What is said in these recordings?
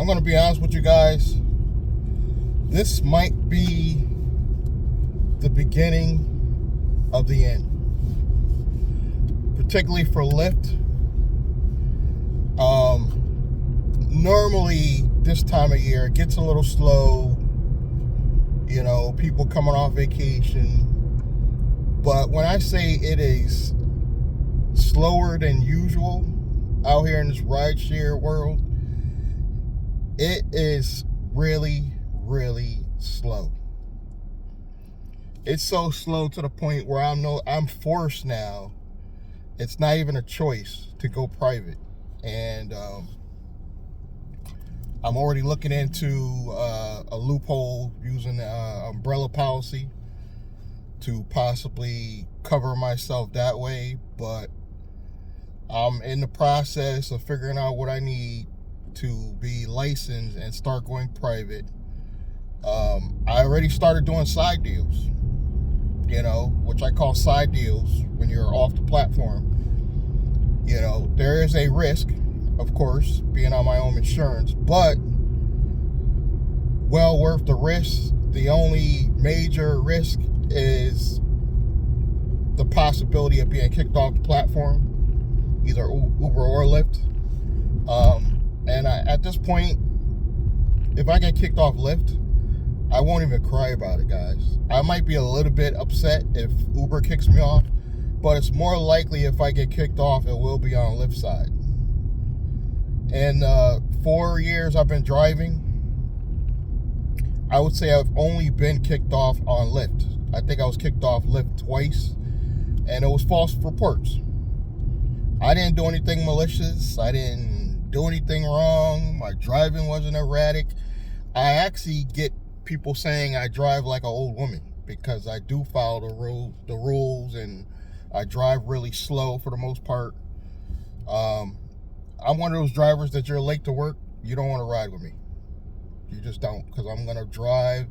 I'm going to be honest with you guys. This might be the beginning of the end, particularly for Lyft. Normally, this time of year, it gets a little slow. You know, people coming off vacation. But when I say it is slower than usual out here in this rideshare world, it is really, really slow. It's so slow to the point where I'm forced now. It's not even a choice to go private. And I'm already looking into a loophole using umbrella policy to possibly cover myself that way. But I'm in the process of figuring out what I need to be licensed and start going private. I already started doing side deals, you know, which I call side deals when you're off the platform. You know, there is a risk, of course, being on my own insurance, but well worth the risk. The only major risk is the possibility of being kicked off the platform, either Uber or Lyft. And at this point, if I get kicked off Lyft, I won't even cry about it, guys. I might be a little bit upset if Uber kicks me off, but it's more likely if I get kicked off, it will be on Lyft's side. And 4 years I've been driving, I would say I've only been kicked off on Lyft. I think I was kicked off Lyft twice, and it was false reports. I didn't do anything malicious. I didn't do anything wrong. My driving wasn't erratic. I actually get people saying I drive like an old woman because I do follow the rules, and I drive really slow for the most part. I'm one of those drivers that you're late to work, you don't want to ride with me. You just don't, because I'm going to drive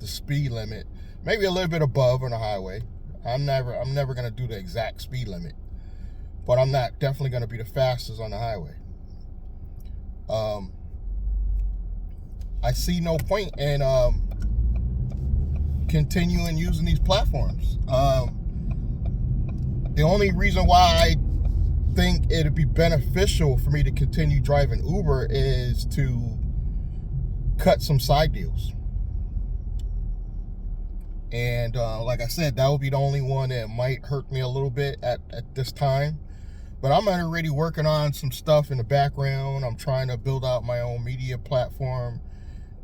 the speed limit, maybe a little bit above on the highway. I'm never going to do the exact speed limit, but I'm not definitely going to be the fastest on the highway. I see no point in continuing using these platforms. The only reason why I think it'd be beneficial for me to continue driving Uber is to cut some side deals. And like I said, that would be the only one that might hurt me a little bit at this time. But I'm already working on some stuff in the background. I'm trying to build out my own media platform.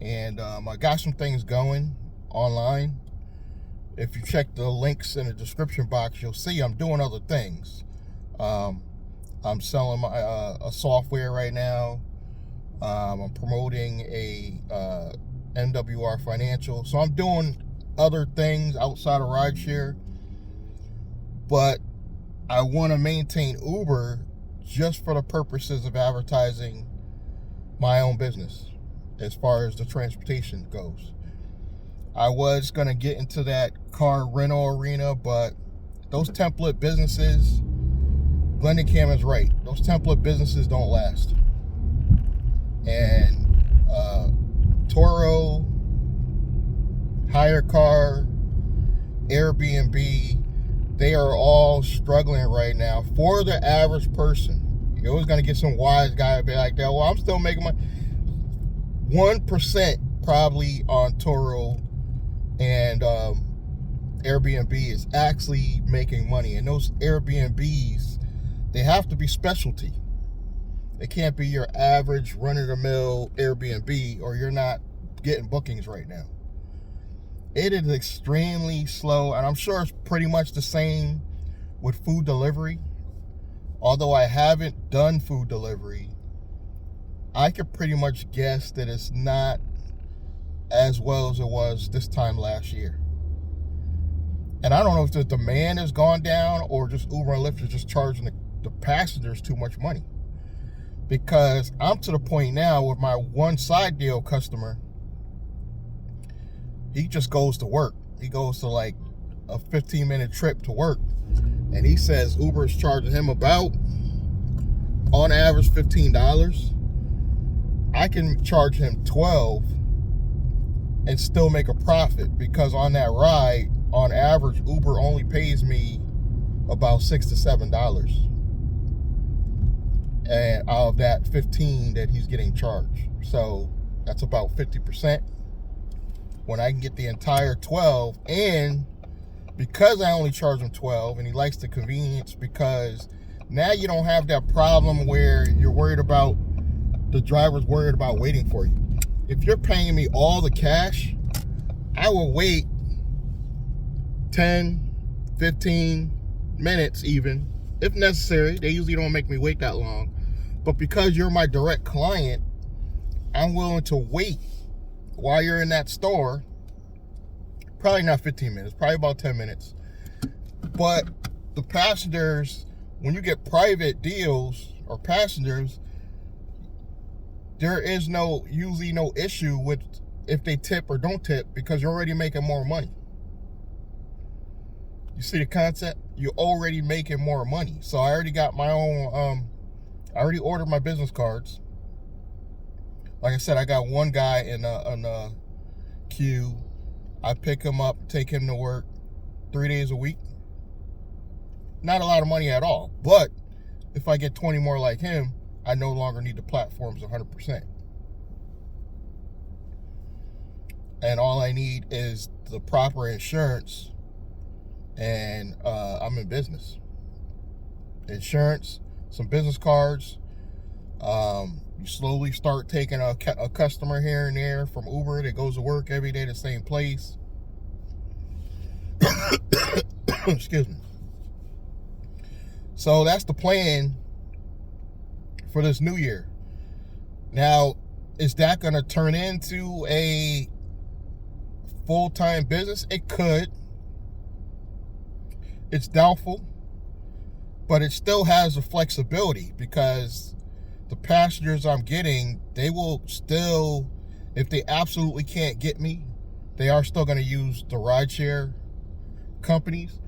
And I got some things going online. If you check the links in the description box, you'll see I'm doing other things. I'm selling my a software right now. I'm promoting a MWR Financial. So I'm doing other things outside of rideshare. But I want to maintain Uber just for the purposes of advertising my own business as far as the transportation goes. I was going to get into that car rental arena, but those template businesses, Glendon Cam is right. Those template businesses don't last. And Toro, Hire Car, Airbnb, they are all struggling right now. For the average person, you're always going to get some wise guy to be like that. Well, I'm still making money. 1% probably on Toro and Airbnb is actually making money. And those Airbnbs, they have to be specialty. It can't be your average run-of-the-mill Airbnb, or you're not getting bookings right now. It is extremely slow, and I'm sure it's pretty much the same with food delivery. Although I haven't done food delivery, I could pretty much guess that it's not as well as it was this time last year. And I don't know if the demand has gone down or just Uber and Lyft are just charging the passengers too much money. Because I'm to the point now with my one side deal customer, he just goes to work. He goes to like a 15-minute trip to work. And he says Uber's charging him about, on average, $15. I can charge him 12 and still make a profit, because on that ride, on average, Uber only pays me about $6 to $7, and out of that 15 that he's getting charged. So that's about 50%. When I can get the entire 12, and because I only charge him 12, and he likes the convenience, because now you don't have that problem where you're worried about, the driver's worried about waiting for you. If you're paying me all the cash, I will wait 10, 15 minutes even, if necessary. They usually don't make me wait that long. But because you're my direct client, I'm willing to wait while you're in that store. Probably not 15 minutes, probably about 10 minutes. But the passengers, when you get private deals or passengers, there is usually no issue with if they tip or don't tip, because you're already making more money. You see the concept? You're already making more money. So I already got my own, I already ordered my business cards. Like I said, I got one guy in a queue. I pick him up, take him to work 3 days a week. Not a lot of money at all. But if I get 20 more like him, I no longer need the platforms 100%. And all I need is the proper insurance, and I'm in business. Insurance, some business cards. You slowly start taking a customer here and there from Uber that goes to work every day, the same place. Excuse me. So that's the plan for this new year. Now, is that going to turn into a full-time business? It could. It's doubtful, but it still has the flexibility, because the passengers I'm getting, they will still, if they absolutely can't get me, they are still going to use the rideshare companies,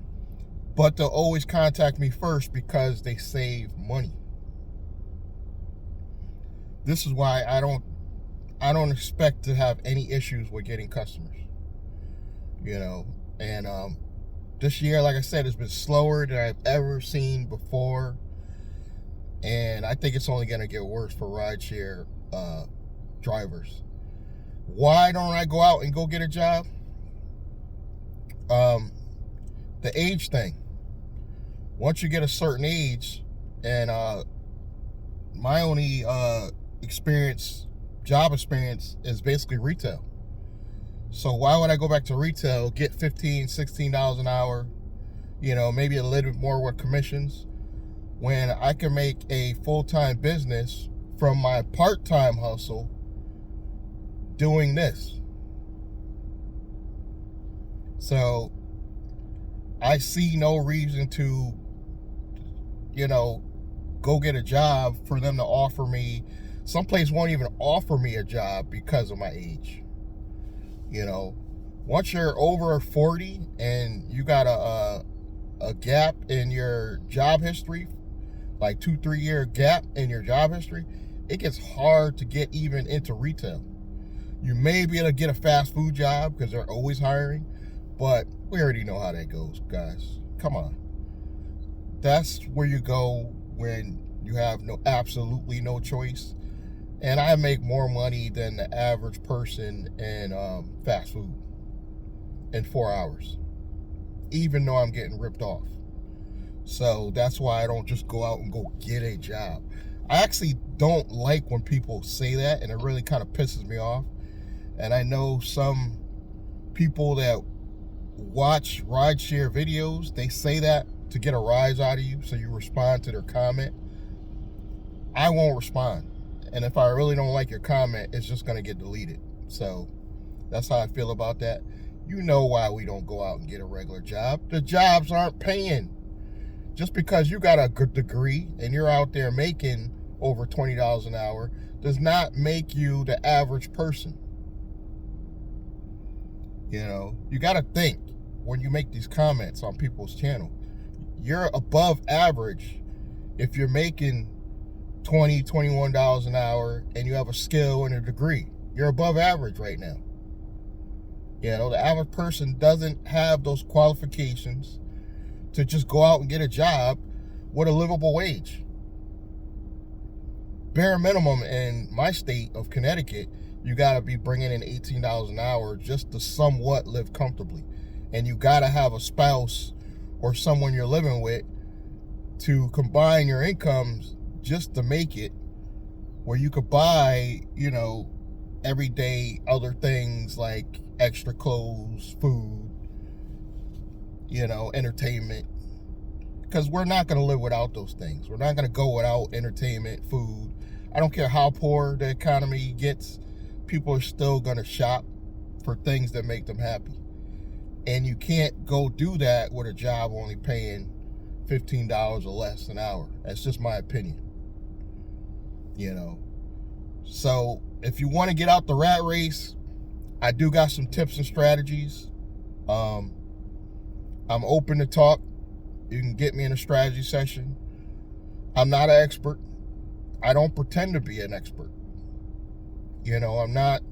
but they'll always contact me first because they save money. This is why I don't expect to have any issues with getting customers, and this year, like I said, has been slower than I've ever seen before. And I think it's only going to get worse for rideshare drivers. Why don't I go out and go get a job? The age thing. Once you get a certain age, and my only job experience is basically retail. So why would I go back to retail, get $15, $16 an hour, maybe a little bit more with commissions, when I can make a full-time business from my part-time hustle doing this? So I see no reason to, go get a job for them to offer me. Some place won't even offer me a job because of my age. Once you're over 40 and you got a gap in your job history, like 2-3 year gap in your job history, it gets hard to get even into retail. You may be able to get a fast food job because they're always hiring, but we already know how that goes, guys. Come on. That's where you go when you have absolutely no choice. And I make more money than the average person in fast food in 4 hours, even though I'm getting ripped off. So that's why I don't just go out and go get a job. I actually don't like when people say that, and it really kind of pisses me off. And I know some people that watch rideshare videos, they say that to get a rise out of you, so you respond to their comment. I won't respond. And if I really don't like your comment, it's just going to get deleted. So that's how I feel about that. You know why we don't go out and get a regular job. The jobs aren't paying. Just because you got a good degree and you're out there making over $20 an hour does not make you the average person. You got to think when you make these comments on people's channel. You're above average if you're making $21 an hour, and you have a skill and a degree. You're above average right now. You know, the average person doesn't have those qualifications to just go out and get a job with a livable wage. Bare minimum in my state of Connecticut, you got to be bringing in $18 an hour just to somewhat live comfortably. And you got to have a spouse or someone you're living with to combine your incomes just to make it, where you could buy, you know, everyday other things like extra clothes, food, you know, entertainment. Because we're not going to live without those things. We're not going to go without entertainment, food. I don't care how poor the economy gets, people are still going to shop for things that make them happy. And you can't go do that with a job only paying $15 or less an hour. That's just my opinion. You know. So if you want to get out the rat race, I do got some tips and strategies. I'm open to talk. You can get me in a strategy session. I'm not an expert. I don't pretend to be an expert. You know, I'm not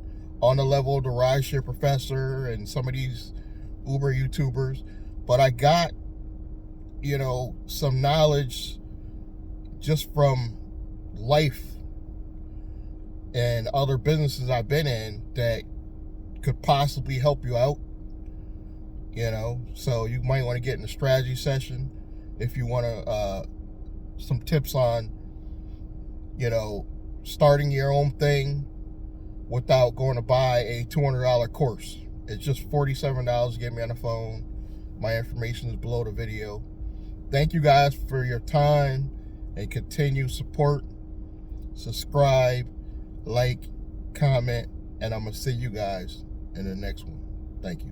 on the level of the rideshare professor and some of these Uber YouTubers, but I got, you know, some knowledge just from life and other businesses I've been in that could possibly help you out. You know, so you might want to get in a strategy session if you want to some tips on, you know, starting your own thing without going to buy a $200 course. It's just $47 to get me on the phone. My information is below the video. Thank you guys for your time and continued support. Subscribe, like, comment, and I'm going to see you guys in the next one. Thank you.